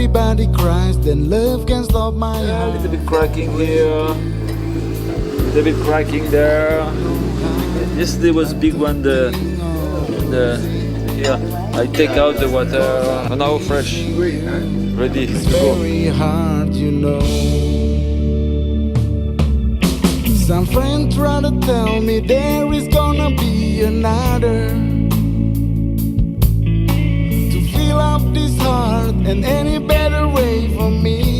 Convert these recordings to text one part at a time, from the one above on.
everybody cries, then love can stop my A heart. little bit cracking here, a little bit cracking there. Yesterday was a big one. The here I take out the water. Now fresh, ready to go. Very hard, you know. Some friends try to tell me there is gonna be another to fill up this heart and any better way for me.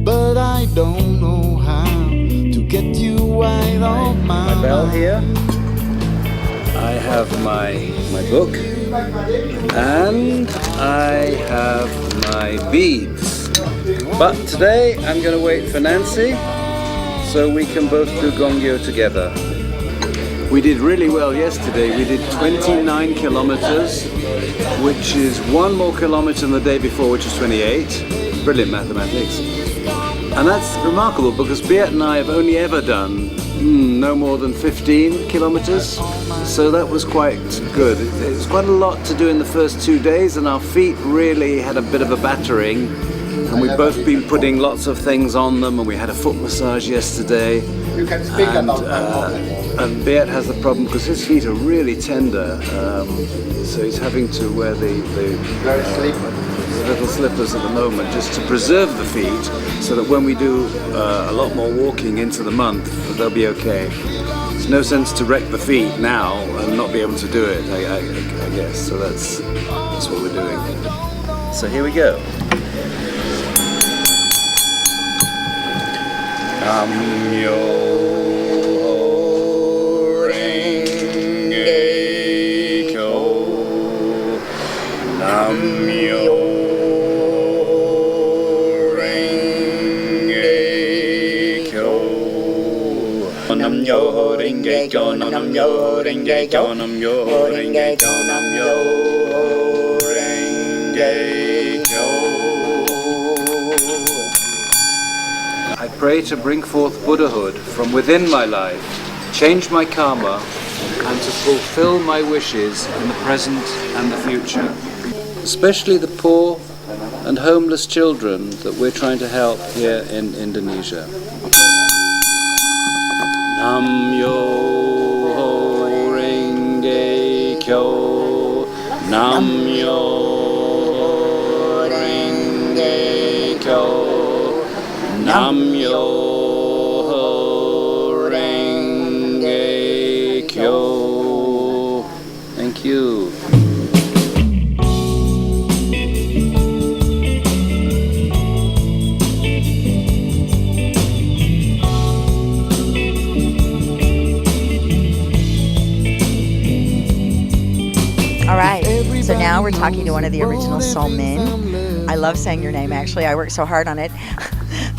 But I don't know how to get you out of my Bell mind. here. I have my book, and I have my beads. But today I'm going to wait for Nancy so we can both do Gongyo together. We did really well yesterday. We did 29 kilometers, which is one more kilometer than the day before, which is 28. Brilliant mathematics. And that's remarkable because Beat and I have only ever done no more than 15 kilometers. So that was quite good. It was quite a lot to do in the first 2 days, and our feet really had a bit of a battering. And we've both been putting lots of things on them, and we had a foot massage yesterday. You can speak And, about that. and Beat has the problem because his feet are really tender, so he's having to wear the little slippers at the moment just to preserve the feet, so that when we do a lot more walking into the month, they'll be okay. There's no sense to wreck the feet now and not be able to do it, I guess. So that's what we're doing. So here we go. Namyo Renge Kyo. Namyo Renge Kyo. Namyo Renge Kyo. Namyo Renge Kyo. Namyo Renge Kyo. Namyo Renge Kyo. I pray to bring forth Buddhahood from within my life, change my karma, and to fulfill my wishes in the present and the future. Especially the poor and homeless children that we're trying to help here in Indonesia. Nam-myoho Renge Kyo. Nam-myoho Renge Kyo. Nam-myoho Renge Kyo. Thank you. All right, so now we're talking to one of the original Soul Men. I love saying your name, actually. I worked so hard on it.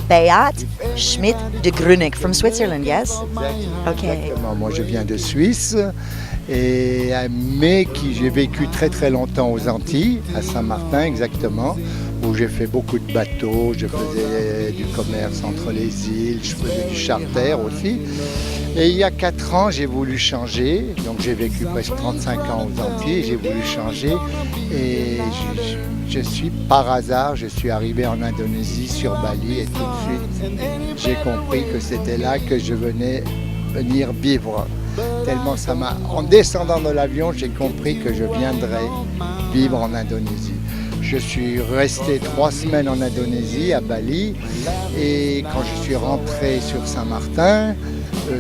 Beat Schmidt de Grunig from Switzerland, yes? Okay. Exactement. Moi, je viens de Suisse, mais j'ai vécu très très longtemps aux Antilles, à Saint-Martin exactement, où j'ai fait beaucoup de bateaux, je faisais du commerce entre les îles, je faisais du charter aussi. Et il y a 4 ans, j'ai voulu changer, donc j'ai vécu presque 35 ans aux Antilles, j'ai voulu changer et je suis par hasard, je suis arrivé en Indonésie sur Bali et tout de suite j'ai compris que c'était là que je venais venir vivre. Tellement ça m'a... En descendant de l'avion, j'ai compris que je viendrais vivre en Indonésie. Je suis resté 3 semaines en Indonésie, à Bali, et quand je suis rentré sur Saint-Martin,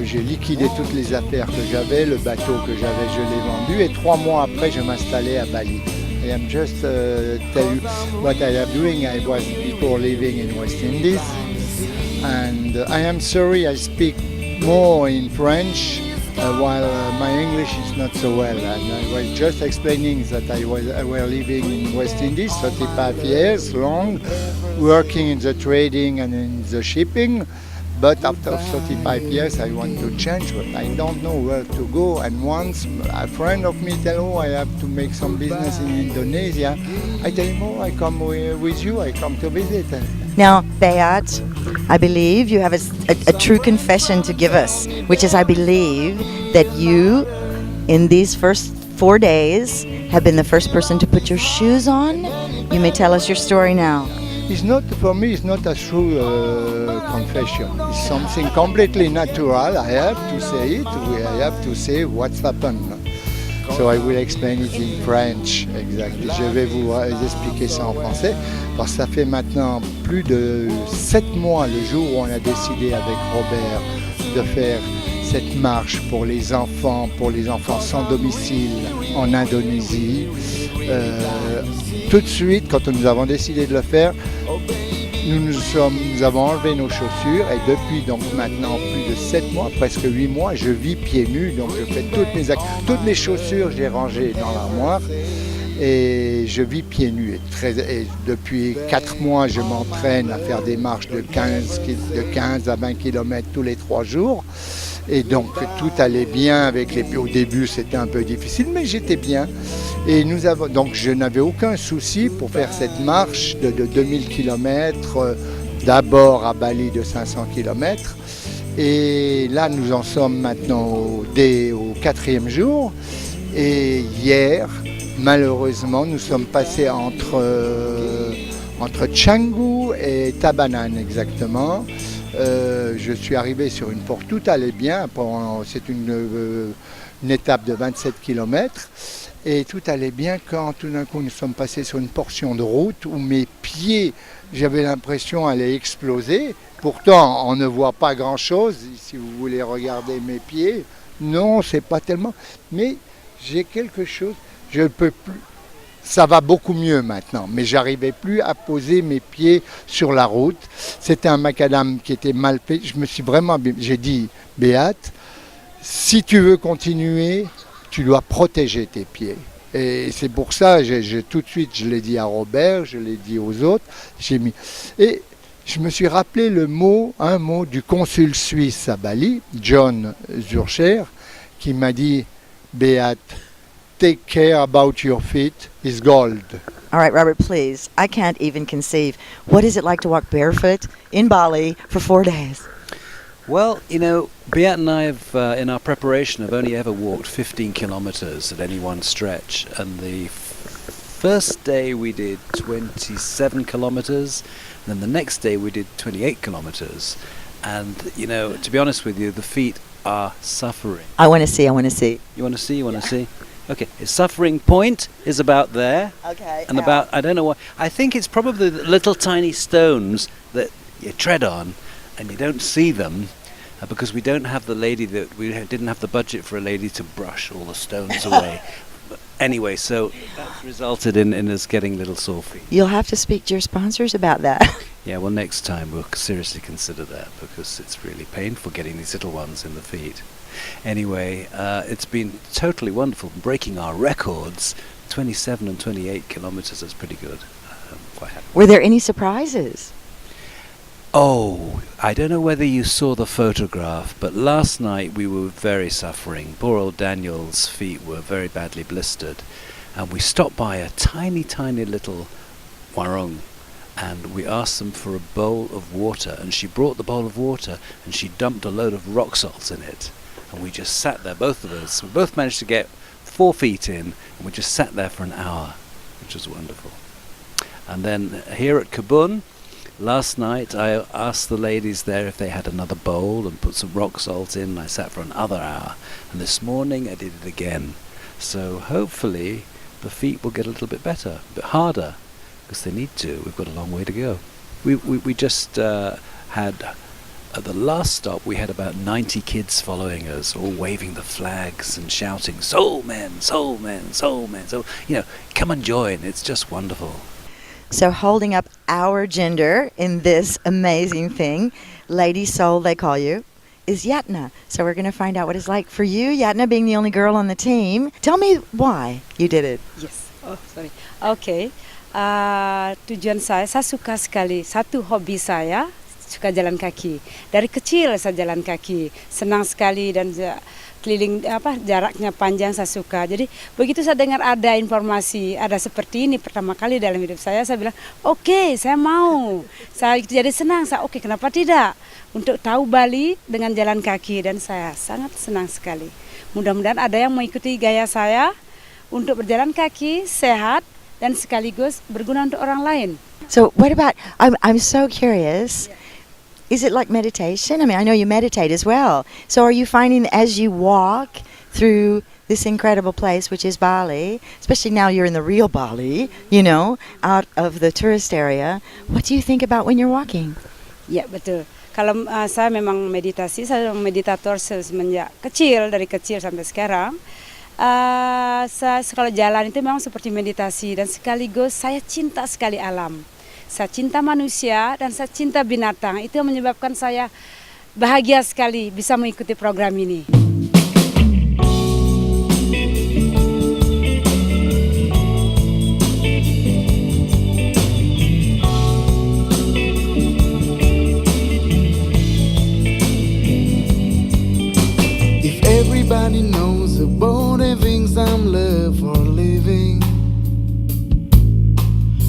j'ai liquidé toutes les affaires que j'avais, le bateau que j'avais, je l'ai vendu, et 3 mois après, je m'installais à Bali. I am just tell you what I am doing. I was before living in West Indies, and I am sorry I speak more in French while my English is not so well. And I was just explaining that I were living in West Indies 35 years long, working in the trading and in the shipping. But after 35 years, I want to change, but I don't know where to go. And once a friend of me tell, oh, I have to make some business in Indonesia, I tell him, oh, I come with you, I come to visit. Now, Beat, I believe you have a true confession to give us, which is I believe that you, in these first 4 days, have been the first person to put your shoes on You may tell us your story now. It's not, for me, it's not a true confession. It's something completely natural. I have to say it. I have to say what's happened. So I will explain it in French, exactly. Je vais vous expliquer ça en français, parce que ça fait maintenant plus de 7 mois, le jour où on a décidé avec Robert de faire cette marche pour les enfants sans domicile en Indonésie. Tout de suite, quand nous avons décidé de le faire, nous avons enlevé nos chaussures et depuis donc maintenant plus de 7 mois, presque 8 mois, je vis pieds nus. Donc je fais toutes mes chaussures, j'ai rangé dans l'armoire et je vis pieds nus. Et depuis 4 mois, je m'entraîne à faire des marches de 15 à 20 km tous les 3 jours. Et donc tout allait bien avec les pieds. Au début, c'était un peu difficile, mais j'étais bien. Et donc je n'avais aucun souci pour faire cette marche de 2000 km, d'abord à Bali de 500 km. Et là, nous en sommes maintenant au 4e jour. Et hier, malheureusement, nous sommes passés entre Canggu et Tabanan exactement. Je suis arrivé sur une porte, tout allait bien. C'est une étape de 27 km. Et tout allait bien quand tout d'un coup nous sommes passés sur une portion de route où mes pieds, j'avais l'impression, allaient exploser. Pourtant, on ne voit pas grand-chose. Si vous voulez regarder mes pieds, non, c'est pas tellement. Mais j'ai quelque chose, je ne peux plus. Ça va beaucoup mieux maintenant, mais j'arrivais plus à poser mes pieds sur la route. C'était un macadam qui était mal fait. J'ai dit, Béate, si tu veux continuer, tu dois protéger tes pieds. Et c'est pour ça, tout de suite, je l'ai dit à Robert, je l'ai dit aux autres. Et je me suis rappelé un mot du consul suisse à Bali, John Zurcher, qui m'a dit, Béate, take care about your feet is gold. All right, Robert, please. I can't even conceive. What is it like to walk barefoot in Bali for 4 days? Well, you know, Beat and I have, in our preparation, have only ever walked 15 kilometers at any one stretch. And the first day we did 27 kilometers, then the next day we did 28 kilometers. And, you know, to be honest with you, the feet are suffering. I want to see. You want to see? You want to see? Okay, its suffering point is about there. Okay. And about, I don't know what, I think it's probably the little tiny stones that you tread on and you don't see them because we don't have we didn't have the budget for a lady to brush all the stones away. But anyway, so that's resulted in us getting little sore feet. You'll have to speak to your sponsors about that. Yeah, well, next time we'll seriously consider that because it's really painful getting these little ones in the feet. Anyway, it's been totally wonderful breaking our records. 27 and 28 kilometers, that's pretty good. I'm quite happy. Were there any surprises? Oh, I don't know whether you saw the photograph, but last night we were very suffering. Poor old Daniel's feet were very badly blistered. And we stopped by a tiny, tiny little warung. And we asked them for a bowl of water. And she brought the bowl of water and she dumped a load of rock salt in it. And we just sat there, both of us. We both managed to get 4 feet in. And we just sat there for an hour, which was wonderful. And then here at Kabun, last night I asked the ladies there if they had another bowl and put some rock salt in. And I sat for another hour. And this morning I did it again. So hopefully the feet will get a little bit better, a bit harder, because they need to. We've got a long way to go. We just had, at the last stop, we had about 90 kids following us, all waving the flags and shouting, "Soul men, soul men, soul men." So, you know, come and join. It's just wonderful. So holding up our gender in this amazing thing, Lady Soul they call you, is Yatna. So we're going to find out what it's like for you, Yatna, being the only girl on the team. Tell me why you did it. Yes. Oh, sorry. Okay. Tujuan saya suka sekali. Satu hobi saya, suka jalan kaki. Dari kecil saya jalan kaki. Senang sekali dan keliling jaraknya panjang saya suka. Jadi begitu saya dengar ada informasi, ada seperti ini pertama kali dalam hidup saya bilang, oke, saya mau. Saya jadi senang, oke, kenapa tidak? Untuk tahu Bali dengan jalan kaki dan saya sangat senang sekali. Mudah-mudahan ada yang mengikuti gaya saya untuk berjalan kaki sehat dan sekaligus berguna untuk orang lain. So what about, I'm so curious, is it like meditation? I mean, I know you meditate as well. So are you finding as you walk through this incredible place, which is Bali, especially now you're in the real Bali, you know, out of the tourist area, what do you think about when you're walking? Ya, betul. Kalau saya memang meditasi, saya memang meditator semenjak kecil, dari kecil sampai sekarang. Saya kalau jalan itu memang seperti meditasi dan sekaligus saya cinta sekali alam. Saya cinta manusia dan saya cinta binatang. Itu yang menyebabkan saya bahagia sekali bisa mengikuti program ini. Everybody knows about the things I'm love for living.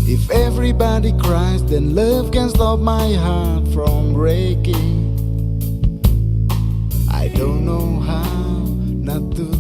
If everybody cries, then love can stop my heart from breaking. I don't know how not to